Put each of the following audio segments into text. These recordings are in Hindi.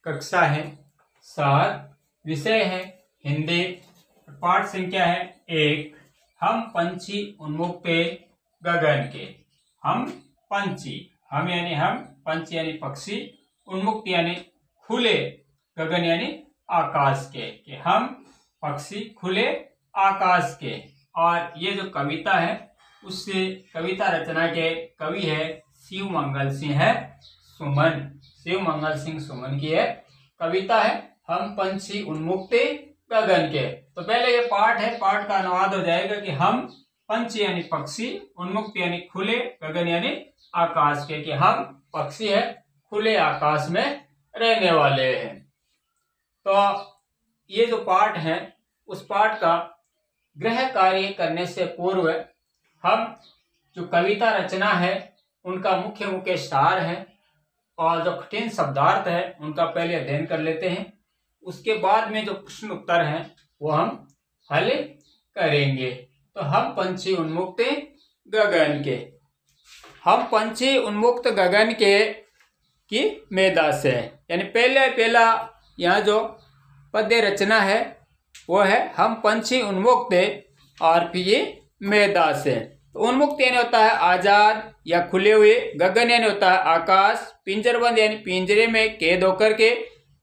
कक्षा है 7, विषय है हिंदी, पाठ संख्या है 1। हम पंछी उन्मुक्ते गगन के। हम पंछी, हम यानी हम, पंछी यानी पक्षी, उन्मुक्त यानी खुले, गगन यानी आकाश के, कि हम पक्षी खुले आकाश के। और ये जो कविता है उससे कविता रचना के कवि है शिव मंगल सिंह है सुमन। शिव मंगल सिंह सुमन की है कविता है हम पंछी उन्मुक्ते गगन के। तो पहले ये पाठ है, पाठ का अनुवाद हो जाएगा कि हम पंछी यानी पक्षी, उन्मुक्त यानी खुले, गगन यानी आकाश के, कि हम पक्षी है खुले आकाश में रहने वाले हैं। तो ये जो पाठ है उस पाठ का गृह कार्य करने से पूर्व हम जो कविता रचना है उनका मुख्य मुख्य सार है और जो कठिन शब्दार्थ है उनका पहले अध्ययन कर लेते हैं। उसके बाद में जो प्रश्न उत्तर हैं वो हम हल करेंगे। तो हम पंछी उन्मुक्त गगन के। हम पंछी उन्मुक्त गगन के की मेधा से, यानी पहला यहाँ जो पद्य रचना है वो है हम पंछी उन्मुक्त और फिर ये मेधा से। तो उन्मुक्त यानी होता है आजाद या खुले हुए, गगन यानी होता है आकाश, पिंजरबंद यानी पिंजरे में कैद होकर के,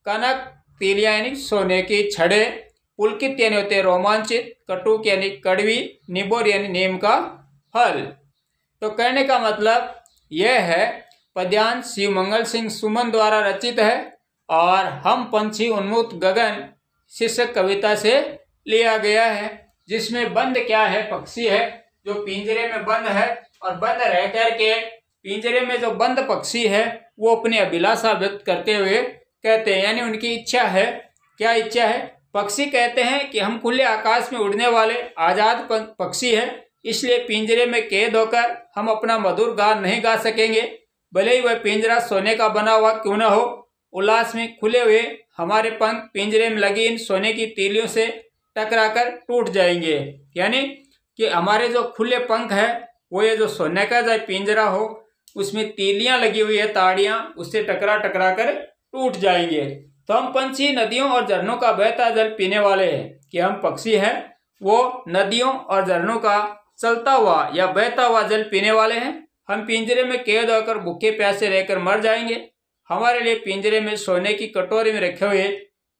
कनक तीलिया यानी सोने की छड़े, पुलकित यानी होते हैं रोमांचित, कटुक यानी कड़वी, निबोर यानी नीम का फल। तो कहने का मतलब यह है पद्यांश शिव मंगल सिंह सुमन द्वारा रचित है और हम पंछी उन्मुक्त गगन शीर्षक कविता से लिया गया है, जिसमें बंद क्या है, पक्षी है जो पिंजरे में बंद है और बंद रह करके पिंजरे में जो बंद पक्षी है वो अपनी अभिलाषा व्यक्त करते हुए कहते हैं, यानी उनकी इच्छा है। क्या इच्छा है? पक्षी कहते हैं कि हम खुले आकाश में उड़ने वाले आजाद पक्षी है, इसलिए पिंजरे में कैद होकर हम अपना मधुर गान नहीं गा सकेंगे, भले ही वह पिंजरा सोने का बना हुआ क्यों न हो। उल्लास में खुले हुए हमारे पंख पिंजरे में लगी इन सोने की तीलियों से टकराकर टूट जाएंगे, यानी कि हमारे जो खुले पंख है वो ये जो सोने का जो पिंजरा हो उसमें तीलियां लगी हुई है, ताड़ियां, उससे टकरा कर टूट जाएंगे। तो हम पंछी नदियों और झरनों का बहता जल पीने वाले हैं, कि हम पक्षी हैं वो नदियों और झरनों का चलता हुआ या बहता हुआ जल पीने वाले हैं। हम पिंजरे में कैद होकर भूखे प्यासे रहकर मर जाएंगे। हमारे लिए पिंजरे में सोने की कटोरी में रखे हुए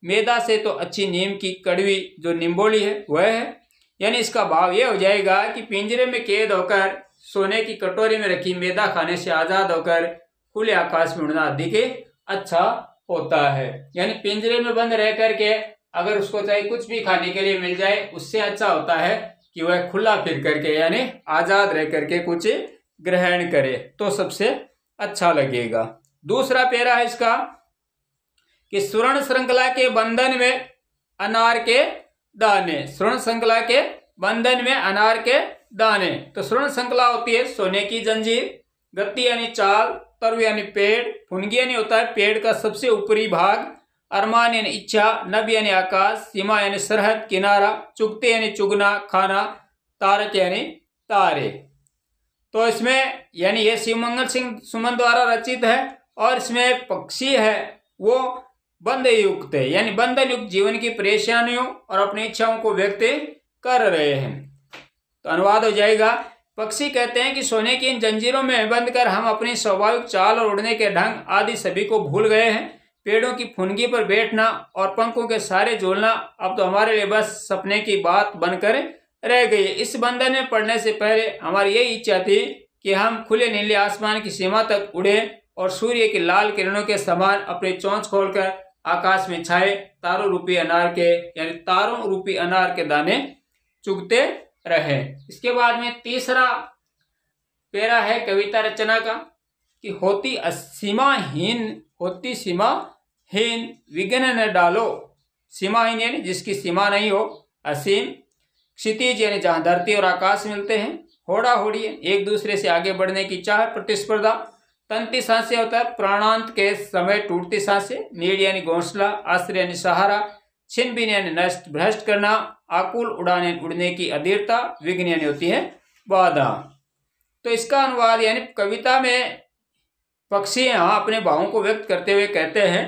मेधा से तो अच्छी नीम की कड़वी जो निम्बोली है वह है। यानी इसका भाव यह हो जाएगा कि पिंजरे में कैद होकर सोने की कटोरी में रखी मेधा खाने से आजाद होकर खुले आकाश में उड़ना अधिक अच्छा होता है। यानी पिंजरे में बंद रह करके अगर उसको चाहे कुछ भी खाने के लिए मिल जाए उससे अच्छा होता है कि वह खुला फिर करके यानी आजाद रह करके कुछ ग्रहण करे, तो सबसे अच्छा लगेगा। दूसरा पैरा है इसका कि स्वर्ण श्रृंखला के बंधन में अनार के दाने। स्वर्ण श्रृंखला के बंधन में अनार के दाने। तो स्वर्ण श्रृंखला होती है सोने की जंजीर, गति यानी चाल, तरु यानी पेड़, फुनगी यानी होता है पेड़ का सबसे ऊपरी भाग, अरमान यानी इच्छा, नभ यानी आकाश, सीमा यानी सरहद किनारा, चुगते यानी चुगना खाना, तारक यानी तारे। तो इसमें यानी ये शिव मंगल सिंह सुमन द्वारा रचित है और इसमें पक्षी है वो बंध युक्त है, यानी बंधन युक्त जीवन की परेशानियों और अपनी इच्छाओं को व्यक्त कर रहे हैं। तो अनुवाद हो जाएगा, पक्षी कहते हैं कि सोने की इन जंजीरों में बंद कर हम अपनी स्वाभाविक चाल और उड़ने के ढंग आदि सभी को भूल गए हैं। पेड़ों की फुनगी पर बैठना और पंखों के सारे झूलना अब तो हमारे लिए बस सपने की बात बनकर रह गई है। इस बंधन में पड़ने से पहले हमारी यही इच्छा थी कि हम खुले नीले आसमान की सीमा तक उड़े और सूर्य की लाल किरणों के समान अपनी चोंच खोलकर आकाश में छाए तारों रूपी अनार के, यानी तारों रूपी अनार के दाने चुगते रहे। इसके बाद में तीसरा पैरा है कविता रचना का कि होती सीमाहीन विघ्न न डालो। सीमाहीन यानी जिसकी सीमा नहीं हो, असीम, क्षितिज यानी जहां धरती और आकाश मिलते हैं, होड़ा होड़ी एक दूसरे से आगे बढ़ने की चाह, प्रतिस्पर्धा, तंती सांसें होता है प्राणांत के समय टूटती सांसें, नीड यानी घोंसला, आश्रय यानी सहारा, छिन बिन यानी नष्ट भ्रष्ट करना, आकुल उड़ान यानी उड़ने की अधीरता, विघ्न यानी होती है बाधा। तो इसका अनुवाद यानी कविता में पक्षी यहाँ अपने भावों को व्यक्त करते हुए कहते हैं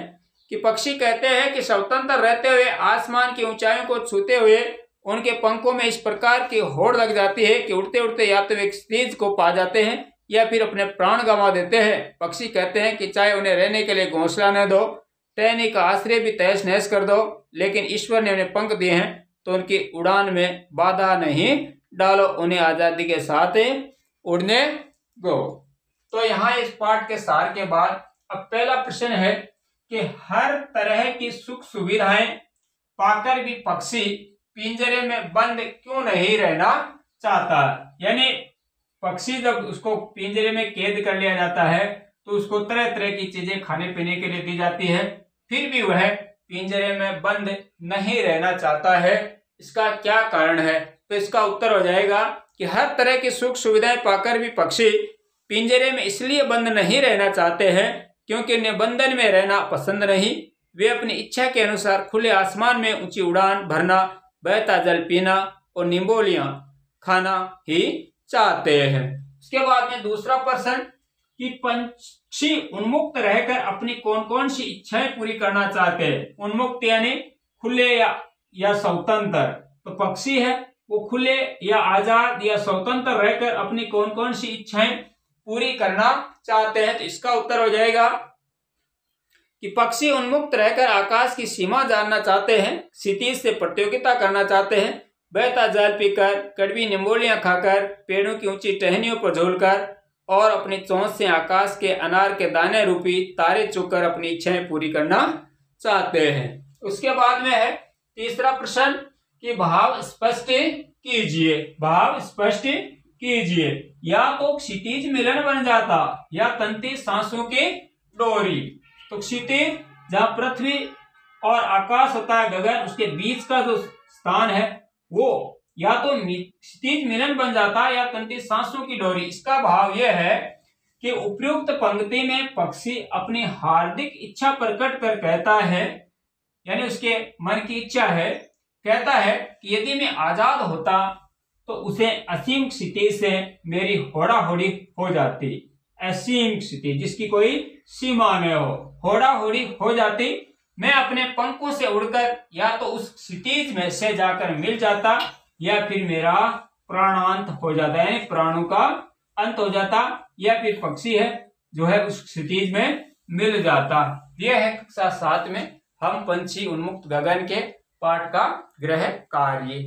कि पक्षी कहते हैं कि स्वतंत्र रहते हुए आसमान की ऊंचाइयों को छूते हुए उनके पंखों में इस प्रकार की होड़ लग जाती है कि उड़ते उड़ते या तो एक स्टेज को पा जाते हैं या फिर अपने प्राण गंवा देते हैं। पक्षी कहते हैं कि चाहे उन्हें रहने के लिए घोंसला न दो, टहनी का आश्रय भी तहस नहस कर दो, लेकिन ईश्वर ने उन्हें पंख दिए हैं तो उनकी उड़ान में बाधा नहीं डालो, उन्हें आजादी के साथ उड़ने दो। तो यहाँ इस पाठ के सार के बाद अब पहला प्रश्न है कि हर तरह की सुख सुविधाएं पाकर भी पक्षी पिंजरे में बंद क्यों नहीं रहना चाहता। यानी पक्षी जब उसको पिंजरे में कैद कर लिया जाता है तो उसको तरह तरह की चीजें खाने पीने के लिए दी जाती है, फिर भी वह पिंजरे में बंद नहीं रहना चाहता है। इसका क्या कारण है? तो इसका उत्तर हो जाएगा कि हर तरह की सुख सुविधाएं पाकर भी पक्षी पिंजरे में इसलिए बंद नहीं रहना चाहते हैं क्योंकि उन्हें बंधन में रहना पसंद नहीं। वे अपनी इच्छा के अनुसार खुले आसमान में ऊंची उड़ान भरना, बहता जल पीना और निम्बोलियां खाना ही चाहते हैं। उसके बाद में दूसरा प्रश्न कि पक्षी उन्मुक्त रहकर अपनी कौन कौन सी इच्छाएं पूरी करना चाहते हैं। उन्मुक्त यानी खुले या स्वतंत्र। तो पक्षी है वो खुले या आजाद या स्वतंत्र रहकर अपनी कौन कौन सी इच्छाएं पूरी करना चाहते हैं। तो इसका उत्तर हो जाएगा कि पक्षी उन्मुक्त रहकर आकाश की सीमा जानना चाहते हैं, क्षितिज से प्रतियोगिता करना चाहते हैं, बहता जल पीकर, कड़वी निम्बोलियां खाकर, पेड़ों की ऊंची टहनियों पर झूलकर और अपनी चोंच से आकाश के अनार के दाने रूपी तारे चुगकर अपनी इच्छाएं पूरी करना चाहते हैं। उसके बाद में है तीसरा प्रश्न कि भाव स्पष्ट कीजिए। भाव स्पष्ट कीजिए। या तो क्षितिज मिलन बन जाता या तंती सांसों की डोरी। तो क्षितिज जहाँ पृथ्वी और आकाश होता है, गगन, उसके बीच का जो स्थान है वो या तो क्षितिज मिलन बन जाता या तंती सांसों की डोरी। इसका भाव यह है कि उपयुक्त पंक्ति में पक्षी अपनी हार्दिक इच्छा प्रकट कर कहता है, यानी उसके मन की इच्छा है, कहता है कि यदि मैं आजाद होता तो उसे असीम क्षितिज से मेरी होड़ा होड़ी हो जाती। असीम क्षितिज जिसकी कोई सीमा न हो, होड़ा होड़ी हो जाती। मैं अपने पंखों से उड़कर या तो उस क्षितिज में से जाकर मिल जाता या फिर मेरा प्राणांत हो जाता, यानी प्राणों का अंत हो जाता, या फिर पक्षी है जो है उस क्षितिज में मिल जाता। यह है कक्षा 7 में हम पंछी उन्मुक्त गगन के पाठ का गृह कार्य।